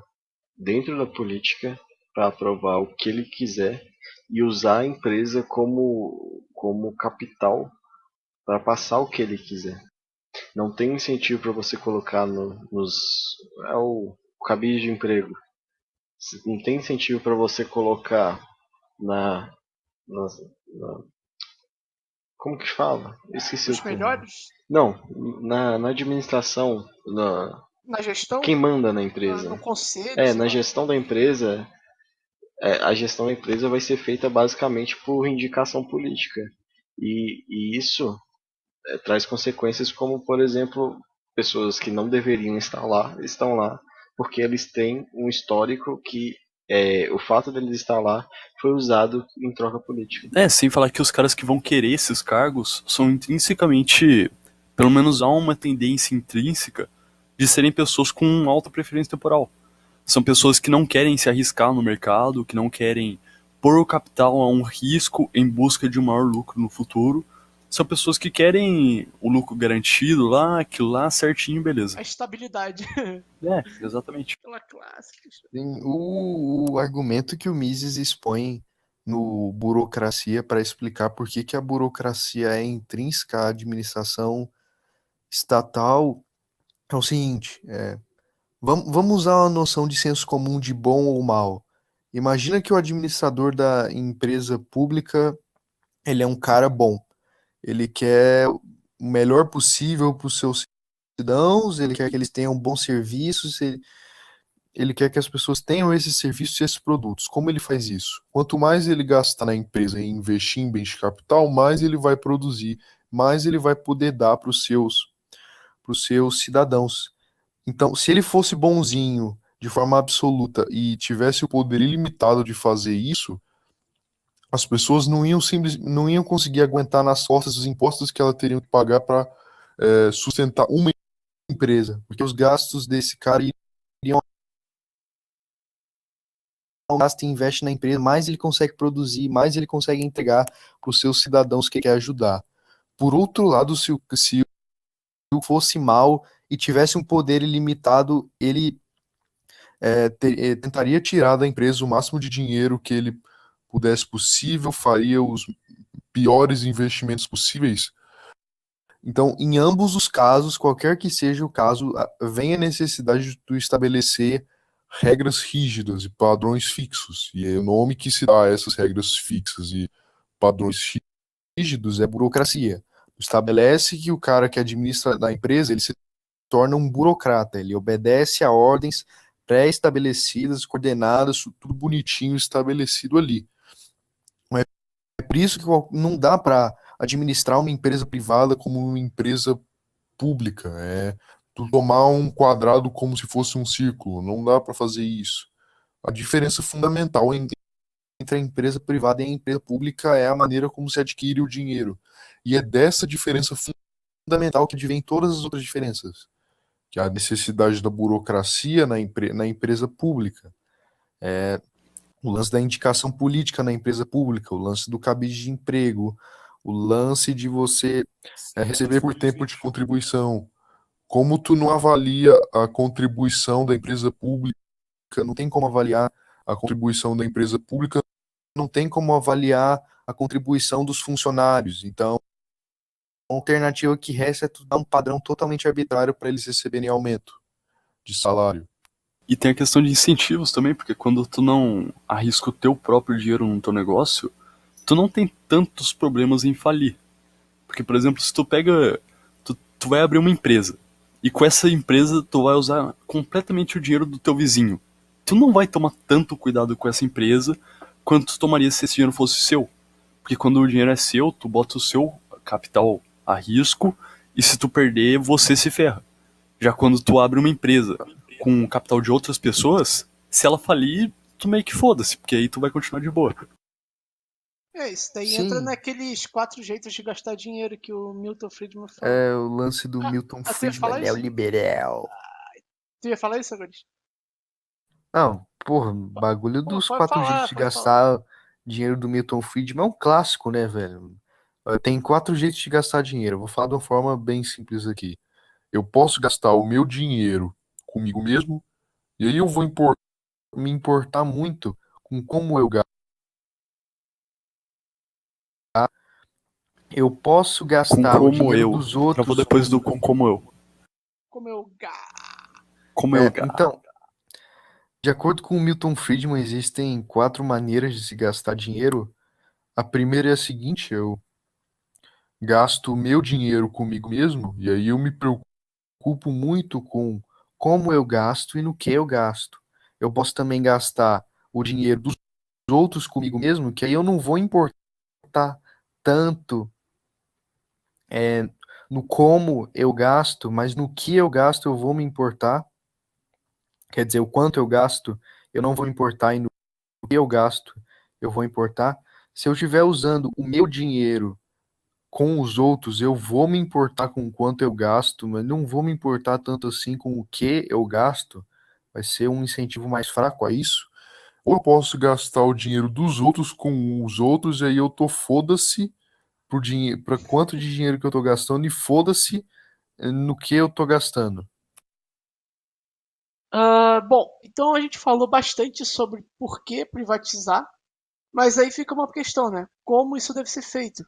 dentro da política para aprovar o que ele quiser e usar a empresa como capital para passar o que ele quiser. Não tem incentivo para você colocar nos é o cabide de emprego. Não tem incentivo para você colocar na, na, na como que fala? Eu esqueci Os o termo. melhores Não, na administração, na gestão, quem manda na no empresa. conselho, sei Na lá. gestão da empresa, a gestão da empresa vai ser feita basicamente por indicação política. E isso traz consequências como, por exemplo, pessoas que não deveriam estar lá, estão lá, porque eles têm um histórico que o fato deles estar lá foi usado em troca política. Sem falar que os caras que vão querer esses cargos são intrinsecamente, pelo menos há uma tendência intrínseca de serem pessoas com alta preferência temporal. São pessoas que não querem se arriscar no mercado, que não querem pôr o capital a um risco em busca de um maior lucro no futuro. São pessoas que querem o lucro garantido lá, aquilo lá certinho, beleza. A estabilidade. Exatamente. Aquela clássica. o argumento que o Mises expõe no Burocracia para explicar por que a burocracia é intrínseca à administração estatal é o seguinte: vamos usar uma noção de senso comum de bom ou mal. Imagina que o administrador da empresa pública ele é um cara bom. Ele quer o melhor possível para os seus cidadãos, ele quer que eles tenham bons serviços, ele quer que as pessoas tenham esses serviços e esses produtos. Como ele faz isso? Quanto mais ele gastar na empresa e investir em bens de capital, mais ele vai produzir, mais ele vai poder dar para os seus cidadãos. Então, se ele fosse bonzinho de forma absoluta e tivesse o poder ilimitado de fazer isso, as pessoas não iam conseguir aguentar nas costas os impostos que elas teriam que pagar para sustentar uma empresa, porque os gastos desse cara iriam gasta e investe na empresa, mais ele consegue produzir, mais ele consegue entregar para os seus cidadãos que ele quer ajudar. Por outro lado, se fosse mal e tivesse um poder ilimitado, ele tentaria tirar da empresa o máximo de dinheiro que ele pudesse possível, faria os piores investimentos possíveis Então, em ambos os casos, qualquer que seja o caso, vem a necessidade de tu estabelecer regras rígidas e padrões fixos. E o nome que se dá a essas regras fixas e padrões rígidos é burocracia. Estabelece que o cara que administra a empresa, ele se torna um burocrata, ele obedece a ordens pré-estabelecidas, coordenadas, tudo bonitinho estabelecido ali. É por isso que não dá para administrar uma empresa privada como uma empresa pública. É tu tomar um quadrado como se fosse um círculo. Não dá para fazer isso. A diferença fundamental entre a empresa privada e a empresa pública é a maneira como se adquire o dinheiro. E é dessa diferença fundamental que advém todas as outras diferenças. Que é a necessidade da burocracia na empresa pública. O lance da indicação política na empresa pública, o lance do cabide de emprego, o lance de você receber por tempo de contribuição. Como tu não avalia a contribuição da empresa pública, não tem como avaliar a contribuição da empresa pública, não tem como avaliar a contribuição dos funcionários. Então, a alternativa que resta é tu dar um padrão totalmente arbitrário para eles receberem aumento de salário. E tem a questão de incentivos também, porque quando tu não arrisca o teu próprio dinheiro no teu negócio, tu não tem tantos problemas em falir. Porque, por exemplo, se tu pega, tu vai abrir uma empresa, e com essa empresa tu vai usar completamente o dinheiro do teu vizinho. Tu não vai tomar tanto cuidado com essa empresa quanto tu tomaria se esse dinheiro fosse seu. Porque quando o dinheiro é seu, tu bota o seu capital a risco, e se tu perder, você se ferra. Já quando tu abre uma empresa com o capital de outras pessoas, se ela falir, tu meio que foda-se, porque aí tu vai continuar de boa. Isso daí Sim. entra naqueles 4 jeitos de gastar dinheiro que o Milton Friedman falou. É o lance do Milton tu ia falar Friedman, isso? neoliberal. Tu ia falar isso, Agonis? Não, porra, bagulho dos pode 4 falar, jeitos de pode gastar dinheiro do Milton Friedman é um clássico, né, velho? Tem 4 jeitos de gastar dinheiro. Eu vou falar de uma forma bem simples aqui. Eu posso gastar o meu dinheiro comigo mesmo, e aí eu vou me importar muito com como eu gasto. Eu posso Com gastar o como dinheiro eu. dos Travou outros depois do com como eu. Como eu Como eu gasto. Então, de acordo com o Milton Friedman, existem 4 maneiras de se gastar dinheiro. A primeira é a seguinte: eu gasto o meu dinheiro comigo mesmo, e aí eu me preocupo muito com como eu gasto e no que eu gasto. Eu posso também gastar o dinheiro dos outros comigo mesmo, que aí eu não vou importar tanto no como eu gasto, mas no que eu gasto eu vou me importar. Quer dizer, o quanto eu gasto, eu não vou importar, e no que eu gasto, eu vou importar. Se eu estiver usando o meu dinheiro com os outros, eu vou me importar com o quanto eu gasto, mas não vou me importar tanto assim com o que eu gasto. Vai ser um incentivo mais fraco a isso. Ou eu posso gastar o dinheiro dos outros com os outros, e aí eu tô foda-se pro dinheiro, para quanto de dinheiro que eu tô gastando, e foda-se no que eu tô gastando. Bom, então a gente falou bastante sobre por que privatizar, mas aí fica uma questão, né? Como isso deve ser feito?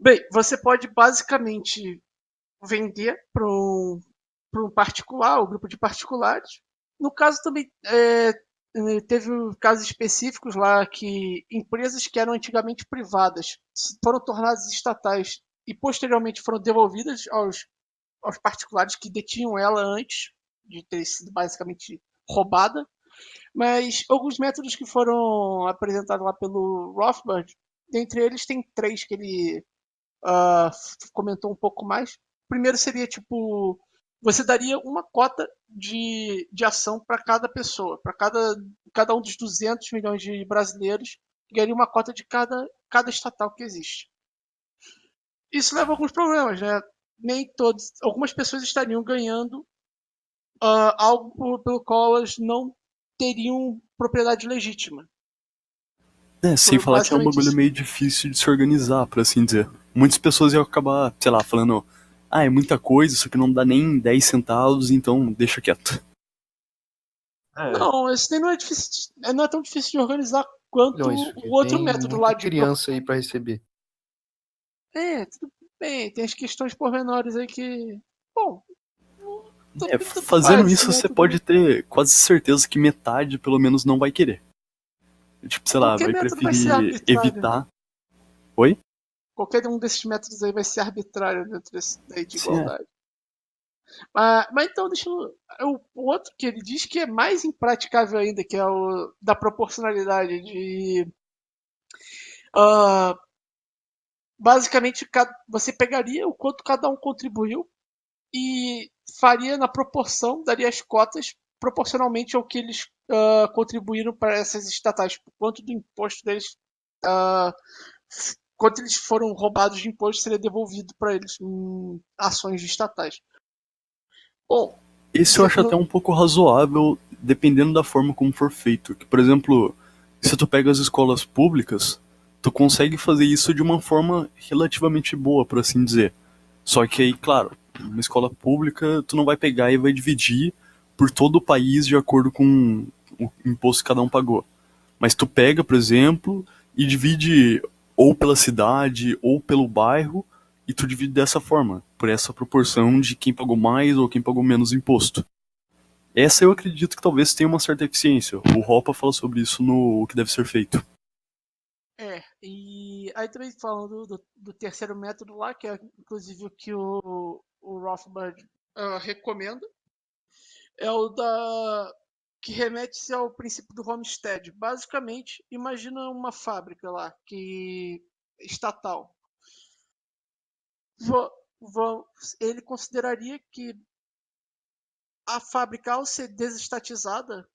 Bem, você pode basicamente vender para um particular, ou grupo de particulares. No caso também teve casos específicos lá que empresas que eram antigamente privadas foram tornadas estatais e posteriormente foram devolvidas aos particulares que detinham ela antes de ter sido basicamente roubada. Mas alguns métodos que foram apresentados lá pelo Rothbard, dentre eles tem 3 que ele comentou um pouco mais. O primeiro seria tipo, você daria uma cota de ação para cada pessoa, para cada um dos 200 milhões de brasileiros, ganharia uma cota de cada estatal que existe. Isso leva a alguns problemas, né? Nem todos, algumas pessoas estariam ganhando algo pelo qual elas não teriam propriedade legítima. Sem falar que é um Basicamente bagulho isso. meio difícil de se organizar, por assim dizer. Muitas pessoas iam acabar, sei lá, falando: ah, é muita coisa, isso aqui não dá nem 10 centavos, então deixa quieto. Não, esse daí não é difícil, não é tão difícil de organizar quanto Não, isso o outro tem método lá muita de criança aí para receber. Tudo bem, tem as questões pormenores aí que. Bom, tanto Fazendo faz, isso, né? você pode ter quase certeza que metade, pelo menos, não vai querer. Tipo, sei lá, Qualquer vai método vai ser preferir arbitrário. evitar. Oi? Qualquer um desses métodos aí vai ser arbitrário dentro desse daí de Sim, igualdade. Mas então, deixa eu. O outro que ele diz que é mais impraticável ainda, que é o da proporcionalidade. Ah, basicamente, você pegaria o quanto cada um contribuiu e faria na proporção, daria as cotas proporcionalmente ao que eles contribuíram para essas estatais, tipo, quanto do imposto deles, ah, quanto eles foram roubados de imposto seria devolvido para eles em ações de estatais. Bom, esse eu acho até no, um pouco razoável, dependendo da forma como for feito. Que, por exemplo, se tu pega as escolas públicas, tu consegue fazer isso de uma forma relativamente boa, por assim dizer. Só que aí, claro, uma escola pública, tu não vai pegar e vai dividir por todo o país de acordo com o imposto que cada um pagou. Mas tu pega, por exemplo, e divide ou pela cidade ou pelo bairro, e tu divide dessa forma, por essa proporção de quem pagou mais ou quem pagou menos imposto. Essa eu acredito que talvez tenha uma certa eficiência. O Hoppe fala sobre isso no O que deve ser feito. e aí também falando do terceiro método lá, que é inclusive o que o Rothbard recomenda, é o da que remete-se ao princípio do Homestead. Basicamente, imagina uma fábrica lá que estatal. Vo- ele consideraria que a fábrica, ao ser desestatizada,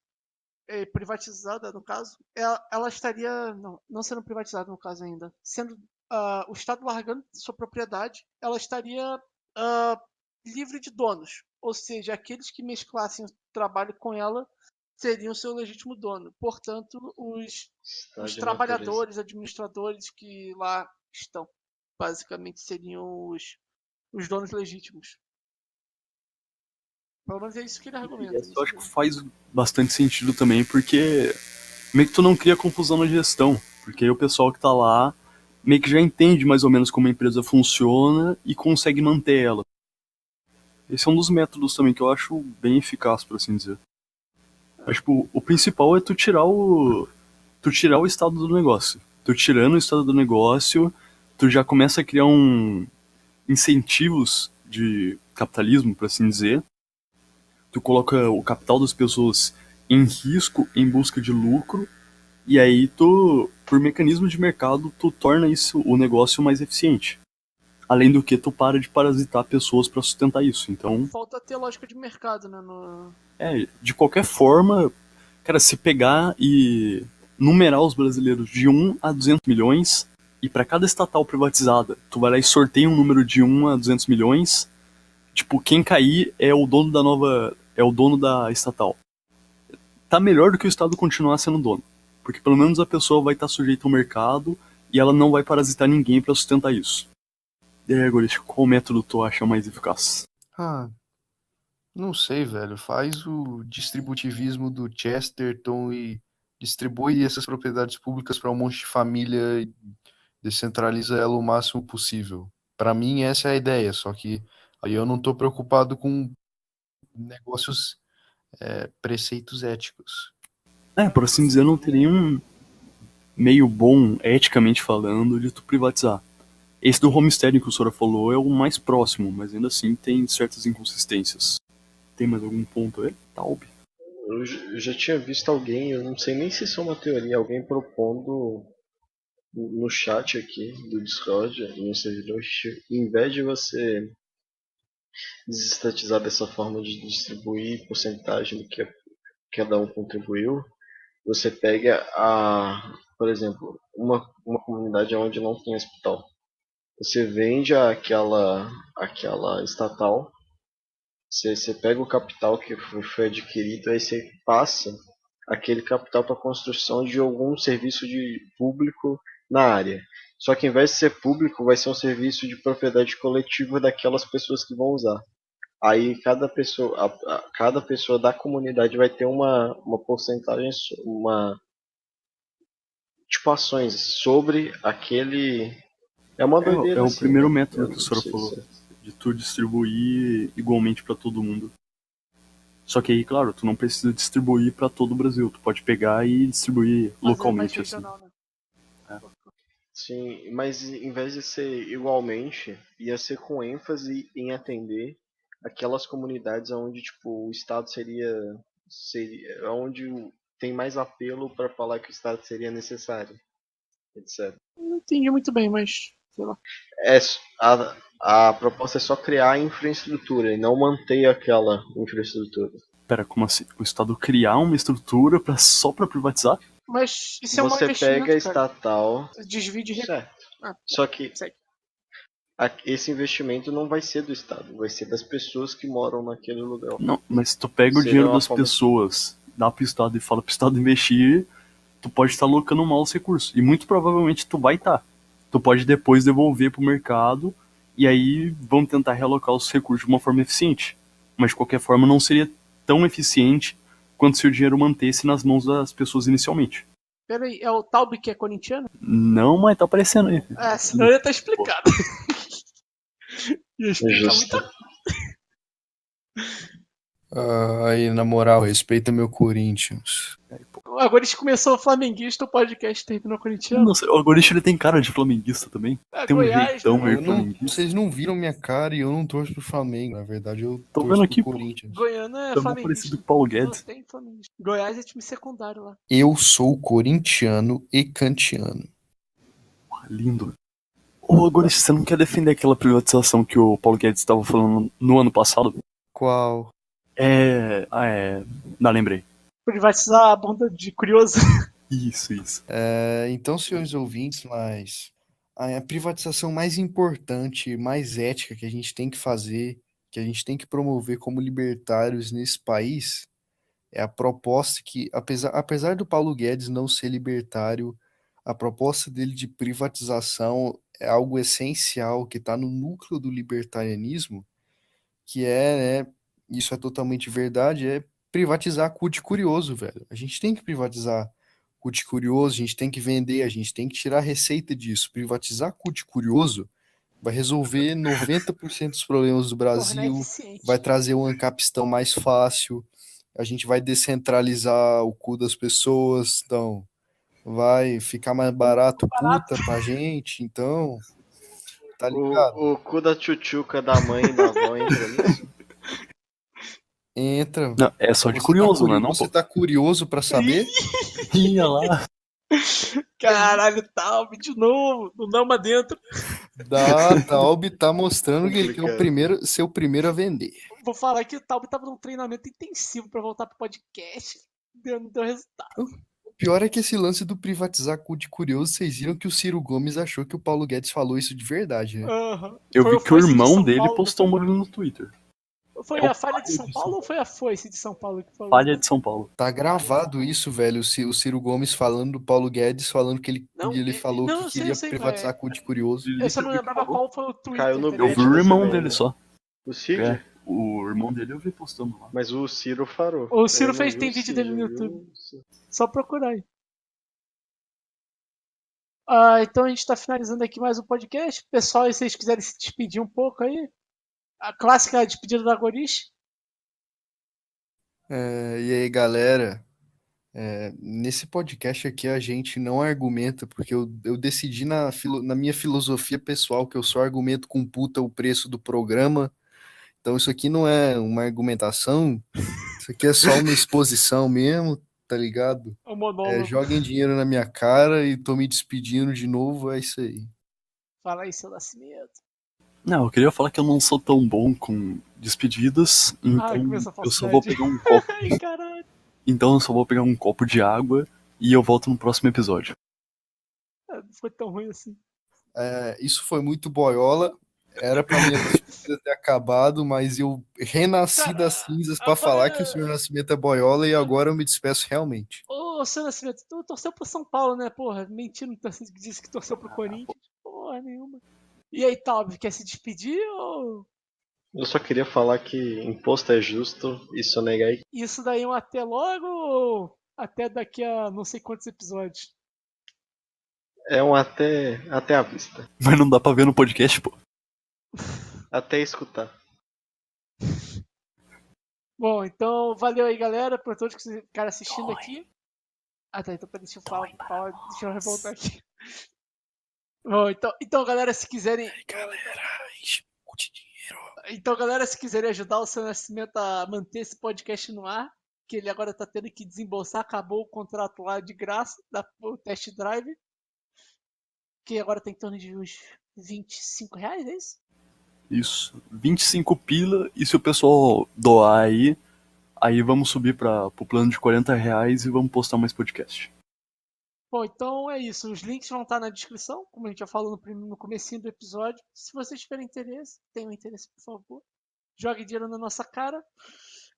privatizada no caso, ela estaria não sendo privatizada no caso ainda, sendo o Estado largando sua propriedade, ela estaria ah, livre de donos, ou seja, aqueles que mesclassem o trabalho com ela seriam seu legítimo dono. Portanto, Estado os de natureza. trabalhadores, administradores que lá estão, basicamente seriam os donos legítimos. Pelo menos é isso que ele E argumenta. essa eu Isso acho que daí. faz bastante sentido também, porque meio que tu não cria confusão na gestão. Porque aí o pessoal que tá lá meio que já entende mais ou menos como a empresa funciona e consegue manter ela. Esse é um dos métodos também que eu acho bem eficaz, por assim dizer. Mas, tipo, o principal é tu tirar o estado do negócio. Tu tirando o estado do negócio, tu já começa a criar incentivos de capitalismo, por assim dizer. Tu coloca o capital das pessoas em risco em busca de lucro, e aí tu, por mecanismo de mercado, tu torna isso o negócio mais eficiente. Além do que tu para de parasitar pessoas para sustentar isso. Então, Falta ter lógica de mercado, né? de qualquer forma, cara, se pegar e numerar os brasileiros de 1 a 200 milhões, e para cada estatal privatizada, tu vai lá e sorteia um número de 1 a 200 milhões, tipo, quem cair é o dono da nova. É o dono da estatal. Tá melhor do que o Estado continuar sendo dono. Porque pelo menos a pessoa vai estar sujeita ao mercado e ela não vai parasitar ninguém para sustentar isso. E aí, Goris, qual método tu acha mais eficaz? Ah, não sei, velho. Faz o distributivismo do Chesterton e distribui essas propriedades públicas para um monte de família e descentraliza ela o máximo possível. Para mim, essa é a ideia. Só que aí eu não tô preocupado com negócios, preceitos éticos. Por assim dizer, não teria um meio bom, eticamente falando, de tu privatizar. Esse do Homestead que o Sora falou é o mais próximo, mas ainda assim tem certas inconsistências. Tem mais algum ponto aí? Taub? Eu já tinha visto alguém, eu não sei nem se isso é uma teoria, alguém propondo no chat aqui do Discord, no servidor, em vez de você desestatizar dessa forma de distribuir porcentagem do que cada um contribuiu, você pega por exemplo, uma comunidade onde não tem hospital. Você vende aquela estatal, você pega o capital que foi adquirido, aí você passa aquele capital para a construção de algum serviço de público na área. Só que, em vez de ser público, vai ser um serviço de propriedade coletiva daquelas pessoas que vão usar. Aí cada pessoa da comunidade vai ter uma porcentagem, uma tipo ações sobre É uma doideira, É o assim, primeiro né? método Eu que a não senhora sei falou, se- de tu distribuir igualmente pra todo mundo. Só que aí, claro, tu não precisa distribuir pra todo o Brasil. Tu pode pegar e distribuir Fazer mais localmente, assim. regional, né? Sim, mas em vez de ser igualmente, ia ser com ênfase em atender aquelas comunidades onde, tipo, o Estado seria onde tem mais apelo para falar que o Estado seria necessário, etc. Não entendi muito bem, mas sei lá. É, a proposta é só criar a infraestrutura e não manter aquela infraestrutura. Pera, como assim? O Estado criar uma estrutura só pra privatizar? Mas isso é um mau Você pega a investimento, cara. estatal, Desvio de recursos. certo. Ah, Só que segue. esse investimento não vai ser do Estado, vai ser das pessoas que moram naquele lugar. Não, mas tu pega o Seria dinheiro uma das forma. pessoas, dá pro Estado e fala pro Estado investir, tu pode estar alocando mal os recursos. E muito provavelmente tu vai estar. Tu pode depois devolver pro mercado e aí vão tentar realocar os recursos de uma forma eficiente. Mas de qualquer forma não seria tão eficiente quanto se o dinheiro mantesse nas mãos das pessoas inicialmente. Pera aí, é o Taub que é corintiano? Não, mas tá aparecendo aí. É, senão ia estar explicado. Ia explicar Justo. muita Aí, na moral, respeita meu Corinthians. Agora a gente começou o flamenguista, o podcast terminou corintiano. Nossa, o Algoritmo ele tem cara de flamenguista também. É, Tem um Goiás, jeitão né? meio flamenguista. Vocês não viram minha cara e eu não torço pro Flamengo. Na verdade, eu Tô torço vendo pro aqui, pô. Corinthians. Goiano é Tá mal flamenguista. parecido com o Paulo Não Guedes. tem flamenguista. Goiás é time secundário lá. Eu sou corintiano e kantiano. Lindo. Ô, agora você não quer defender aquela privatização que o Paulo Guedes estava falando no ano passado? Qual? Não, lembrei. Privatizar a banda de curioso. Isso. Então, senhores ouvintes, mas a privatização mais importante, mais ética que a gente tem que fazer, que a gente tem que promover como libertários nesse país, é a proposta que, apesar do Paulo Guedes não ser libertário, a proposta dele de privatização é algo essencial que está no núcleo do libertarianismo, que é, né, isso é totalmente verdade, é privatizar CUT curioso, velho. A gente tem que privatizar CUT curioso, a gente tem que vender, a gente tem que tirar a receita disso. Privatizar CUT curioso vai resolver 90% dos problemas do Tornar Brasil, eficiente. vai trazer um ancapistão mais fácil, a gente vai descentralizar o cu das pessoas, então vai ficar mais barato puta pra gente, então, tá ligado? O cu da tchutchuca da mãe e da avó entra nisso? Entra. Não, é só de curioso, né? Não, Você pô. tá curioso pra saber? Ia lá. Caralho, Taub, de novo. Não dá uma dentro. Da Taub tá mostrando que ele é Complicado. ser o primeiro a vender. Vou falar que o Taub tava num treinamento intensivo pra voltar pro podcast. Não deu resultado. O pior é que esse lance do privatizar cu de curioso, vocês viram que o Ciro Gomes achou que o Paulo Guedes falou isso de verdade, né? Aham. Eu Foi vi o que o foice de irmão São dele Paulo, postou um não bagulho no Twitter. Foi É a o falha de falha São de Paulo São- ou foi a foice de São Paulo que falou? Falha de São Paulo. Tá gravado isso, velho. O Ciro Gomes falando do Paulo Guedes, falando que ele falou não, que eu sei, queria qual privatizar é. cu de curioso. Eu só não lembrava qual foi o Twitter. Caiu no tá Eu ligado? vi o desse irmão velho. dele só. O Cid? É, o irmão dele eu vi postando lá. Mas o Ciro farou. O Ciro Eu não fez, vi tem o vídeo Cid, dele no eu vi YouTube. o Ciro. Só procurar aí. Então a gente tá finalizando aqui mais um podcast. Pessoal, se vocês quiserem se despedir um pouco aí. A clássica despedida da Gorish. E aí, galera? Nesse podcast aqui a gente não argumenta, porque eu decidi na minha filosofia pessoal que eu só argumento com puta o preço do programa. Então isso aqui não é uma argumentação, isso aqui é só uma exposição mesmo, tá ligado? O monólogo. Joguem dinheiro na minha cara e tô me despedindo de novo, é isso aí. Fala aí, seu Nascimento. Não, eu queria falar que eu não sou tão bom com despedidas, então começou a eu só vou falsidade. pegar um copo. Ai, caralho. Então eu só vou pegar um copo de água e eu volto no próximo episódio. Não foi tão ruim assim. Isso foi muito boiola. Era pra minha despedida ter acabado, mas eu renasci Cara, das cinzas pra agora- falar que o Senhor Nascimento é boiola e agora eu me despeço realmente. Ô, seu Nascimento, tu torceu pro São Paulo, né, porra? Mentindo, disse que torceu pro Corinthians. Porra nenhuma. E aí, Taub, quer se despedir ou... Eu só queria falar que imposto é justo e sonegar é Isso daí é um até logo ou até daqui a não sei quantos episódios? É um até a vista. Mas não dá pra ver no podcast, pô. Até escutar. Bom, então valeu aí, galera, por todos que ficaram assistindo aqui. Ah, tá, então deixa eu falar, deixa eu revoltar aqui. Bom, então, galera, se quiserem. Então, galera, se quiserem ajudar o Seu Nascimento a manter esse podcast no ar, que ele agora tá tendo que desembolsar, acabou o contrato lá de graça, o test drive, que agora tem em torno de uns R$ 25, é isso? Isso. 25 pila, e se o pessoal doar aí vamos subir pro plano de R$ 40 e vamos postar mais podcast. Bom, então é isso. Os links vão estar na descrição, como a gente já falou no comecinho do episódio. Se vocês tiverem interesse, tenham interesse, por favor, jogue dinheiro na nossa cara.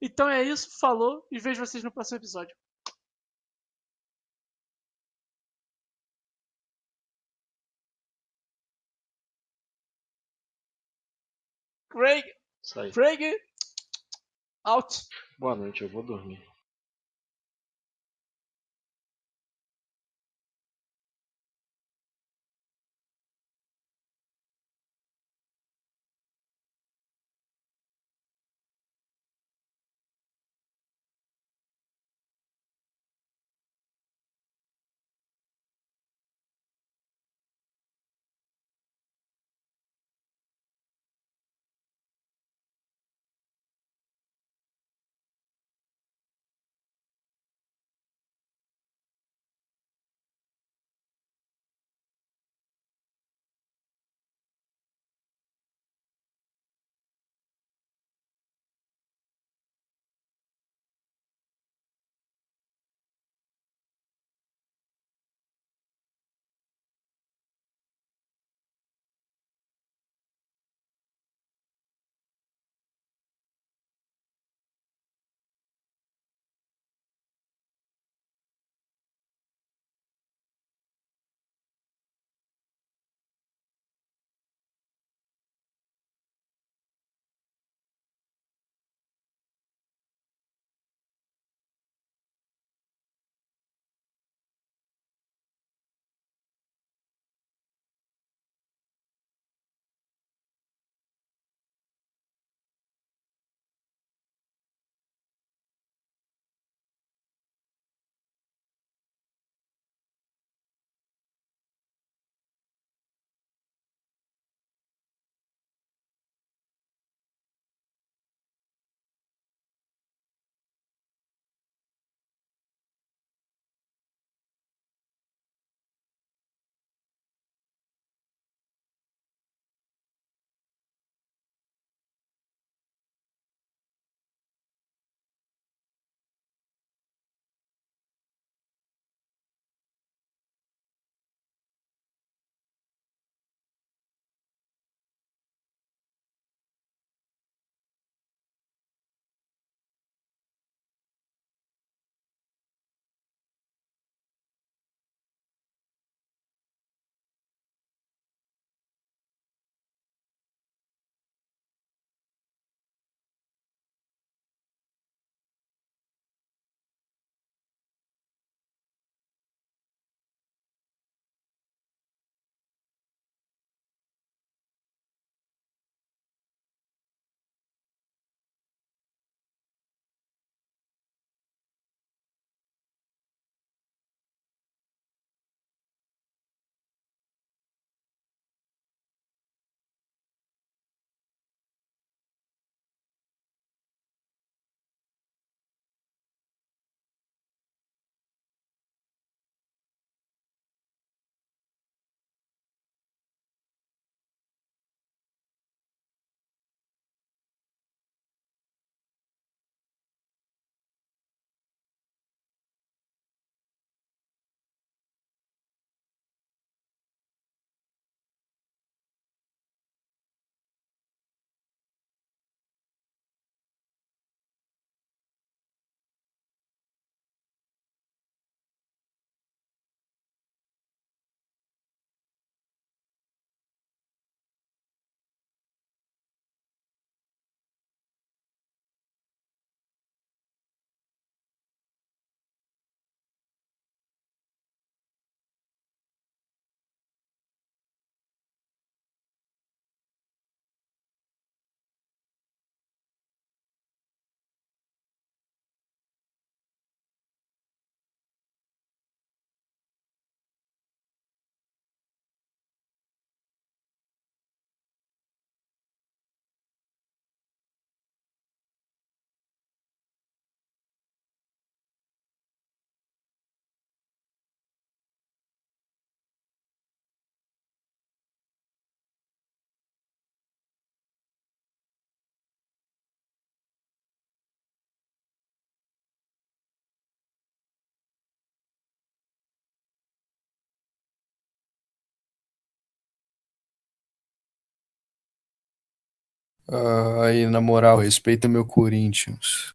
Então é isso, falou e vejo vocês no próximo episódio. Sai. Craig, out. Boa noite, eu vou dormir. Aí, na moral, respeita meu Corinthians.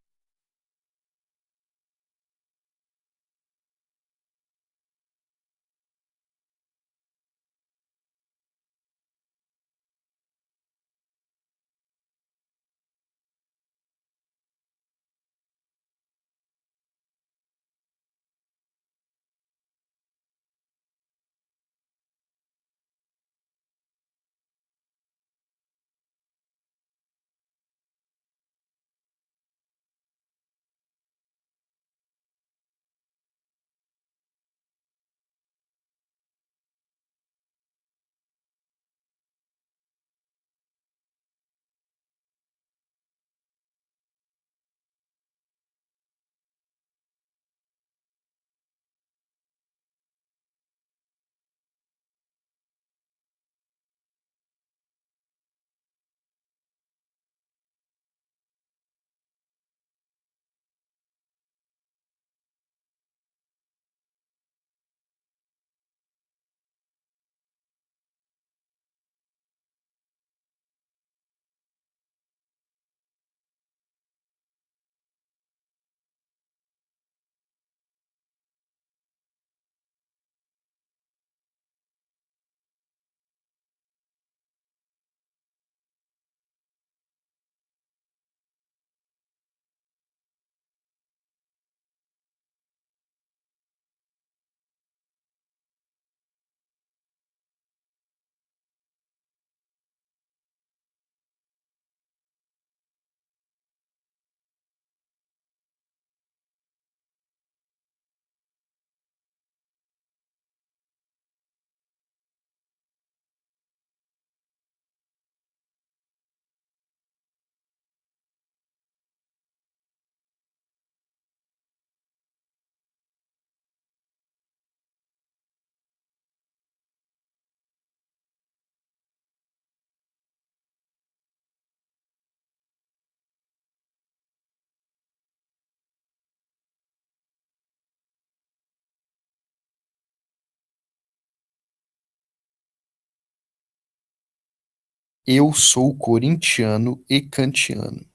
Eu sou corintiano e kantiano.